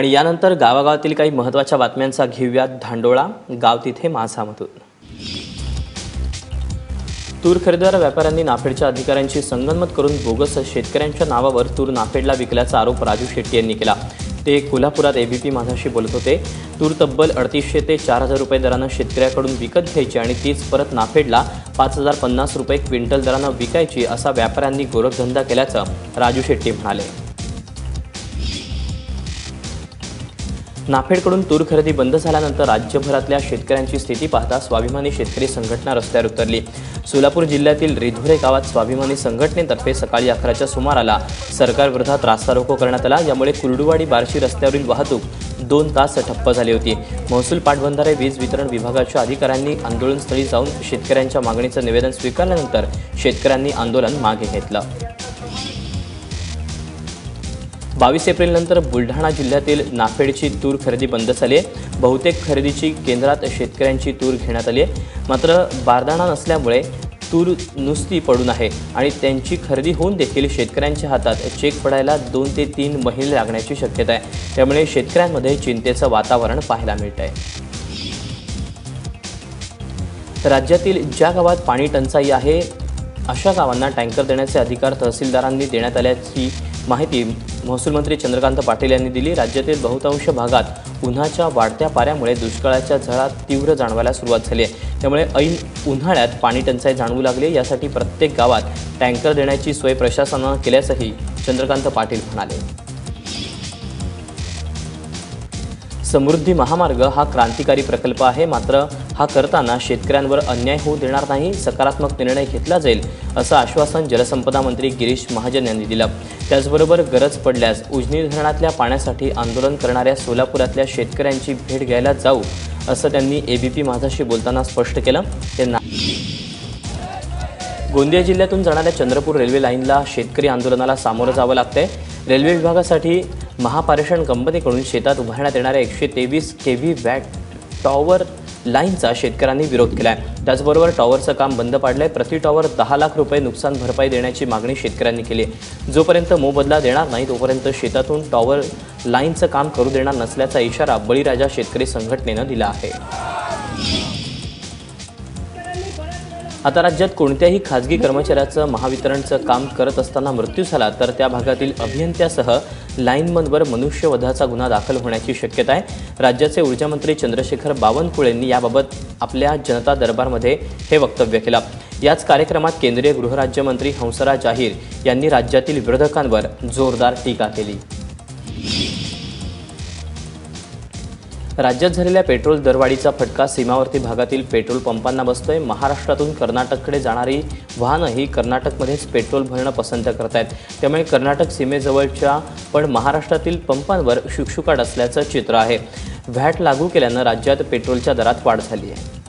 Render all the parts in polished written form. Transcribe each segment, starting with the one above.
आणि यानंतर गावागावातील काही महत्त्वाच्या बातम्यांचा घेऊयात धांडोळा गाव तिथे माझामधून। तूर खरेदीदार व्यापाऱ्यांनी नाफेडच्या अधिकाऱ्यांची संगनमत करून बोगस शेतकऱ्यांच्या नावावर तूर नाफेडला विकल्याचा आरोप राजू शेट्टी यांनी केला। ते कोल्हापुरात एबीपी माझाशी बोलत होते। तूर तब्बल 3800 ते 4000 रुपये दराने शेतकऱ्याकडून विकत घ्यायची आणि तीच परत नाफेडला 5050 रुपये क्विंटल दराने विकायची असा व्यापाऱ्यांनी गोरखधंदा केल्याचं राजू शेट्टी म्हणाले। नाफेडकडून तूर खरेदी बंद झाल्यानंतर राज्यभरातल्या शेतकऱ्यांची स्थिती पाहता स्वाभिमानी शेतकरी संघटना रस्त्यावर उतरली। सोलापूर जिल्ह्यातील रिधोरे गावात स्वाभिमानी संघटनेतर्फे सकाळी 11च्या सुमाराला सरकारविरोधात रास्ता रोको करण्यात आला। यामुळे कुर्डुवाडी बार्शी रस्त्यावरील वाहतूक 2 तास ठप्प झाली होती। महसूल पाटबंधारे वीज वितरण विभागाच्या अधिकाऱ्यांनी आंदोलनस्थळी जाऊन शेतकऱ्यांच्या मागणीचं निवेदन स्वीकारल्यानंतर शेतकऱ्यांनी आंदोलन मागे घेतलं। 22 एप्रिलनंतर बुलढाणा जिल्ह्यातील नाफेडची तूर खरेदी बंद झाली आहे। बहुतेक खरेदीची केंद्रात शेतकऱ्यांची तूर घेण्यात आली आहे, मात्र बारदाना नसल्यामुळे तूर नुसती पडून आहे आणि त्यांची खरेदी होऊन देखील शेतकऱ्यांच्या हातात चेक पडायला 2 ते 3 महिने लागण्याची शक्यता आहे। त्यामुळे शेतकऱ्यांमध्ये चिंतेचं वातावरण पाहायला मिळत आहे। राज्यातील ज्या गावात पाणी टंचाई आहे अशा गावांना टँकर देण्याचे अधिकार तहसीलदारांनी देण्यात आल्याची माहिती महसूल मंत्री चंद्रकांत पाटील यांनी दिली। राज्यातील बहुतांश भागात उन्हाच्या वाढत्या पाऱ्यामुळे दुष्काळाच्या झळा तीव्र जाणवायला सुरुवात झाली आहे। त्यामुळे ऐन उन्हाळ्यात पाणी टंचाई जाणवू लागली। यासाठी प्रत्येक गावात टँकर देण्याची सोय प्रशासनाने केल्याचंही चंद्रकांत पाटील म्हणाले। समृद्धी महामार्ग हा क्रांतिकारी प्रकल्प आहे, मात्र हा करताना शेतकऱ्यांवर अन्याय होऊ देणार नाही, सकारात्मक निर्णय घेतला जाईल असं आश्वासन जलसंपदा मंत्री गिरीश महाजन यांनी दिलं। त्याचबरोबर गरज पडल्यास उजनी धरणातल्या पाण्यासाठी आंदोलन करणाऱ्या सोलापुरातल्या शेतकऱ्यांची भेट घ्यायला जाऊ असं त्यांनी एबीपी माझाशी बोलताना स्पष्ट केलं। त्यांना गोंदिया जिल्ह्यातून जाणाऱ्या चंद्रपूर रेल्वे लाईनला शेतकरी आंदोलनाला सामोरं जावं लागतंय। रेल्वे विभागासाठी महापारेषण कंपनीकडून शेतात उभारण्यात येणाऱ्या 123 केव्ही वॅट टॉवर लाईनचा शेतकऱ्यांनी विरोध केला आहे। त्याचबरोबर टॉवरचं काम बंद पाडलंय। प्रति टॉवर 10 लाख रुपये नुकसान भरपाई देण्याची मागणी शेतकऱ्यांनी केली आहे। जोपर्यंत मोबदला देणार नाही तोपर्यंत शेतातून टॉवर लाईनचं काम करू देणार नसल्याचा इशारा बळीराजा शेतकरी संघटनेनं दिला आहे। आता राज्यात कोणत्याही खाजगी कर्मचाऱ्याचं महावितरणचं काम करत असताना मृत्यू झाला तर त्या भागातील अभियंत्यासह लाईनमनवर मनुष्यवधाचा गुन्हा दाखल होण्याची शक्यता आहे। राज्याचे ऊर्जामंत्री चंद्रशेखर बावनकुळेंनी याबाबत आपल्या जनता दरबारमध्ये हे वक्तव्य केलं। याच कार्यक्रमात केंद्रीय गृहराज्यमंत्री हंसराज अहीर यांनी राज्यातील विरोधकांवर जोरदार टीका केली। राज्यात झालेल्या पेट्रोल दरवाढीचा फटका सीमावर्ती भागातील पेट्रोल पंपांना बसतोय। महाराष्ट्रातून कर्नाटककडे जाणारी वाहनंही कर्नाटकमध्येच पेट्रोल भरणं पसंत करत आहेत। त्यामुळे कर्नाटक सीमेजवळच्या पण महाराष्ट्रातील पंपांवर शुकशुकाट असल्याचं चित्र आहे। व्हॅट लागू केल्यानं राज्यात पेट्रोलच्या दरात वाढ झाली आहे।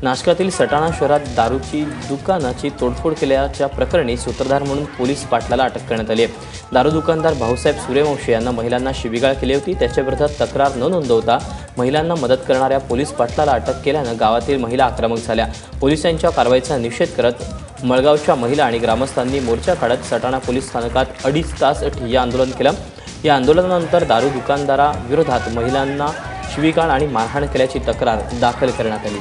नाशकातील सटाणा शहरात दारूची दुकानाची तोडफोड केल्याच्या प्रकरणी सूत्रधार म्हणून पोलीस पाटलाला अटक करण्यात आली आहे। दारू दुकानदार भाऊसाहेब सूर्यवंशी यांना महिलांना शिवीगाळ केली होती। त्याच्या विरोधात तक्रार न नोंदवता महिलांना मदत करणाऱ्या पोलीस पाटलाला अटक केल्यानं गावातील महिला आक्रमक झाल्या। पोलिसांच्या कारवाईचा निषेध करत मळगावच्या महिला आणि ग्रामस्थांनी मोर्चा काढत सटाणा पोलीस स्थानकात 2.5 तास ठिय्या आंदोलन केलं। या आंदोलनानंतर दारू दुकानदाराविरोधात महिलांना शिवीगाळ आणि मारहाण केल्याची तक्रार दाखल करण्यात आली।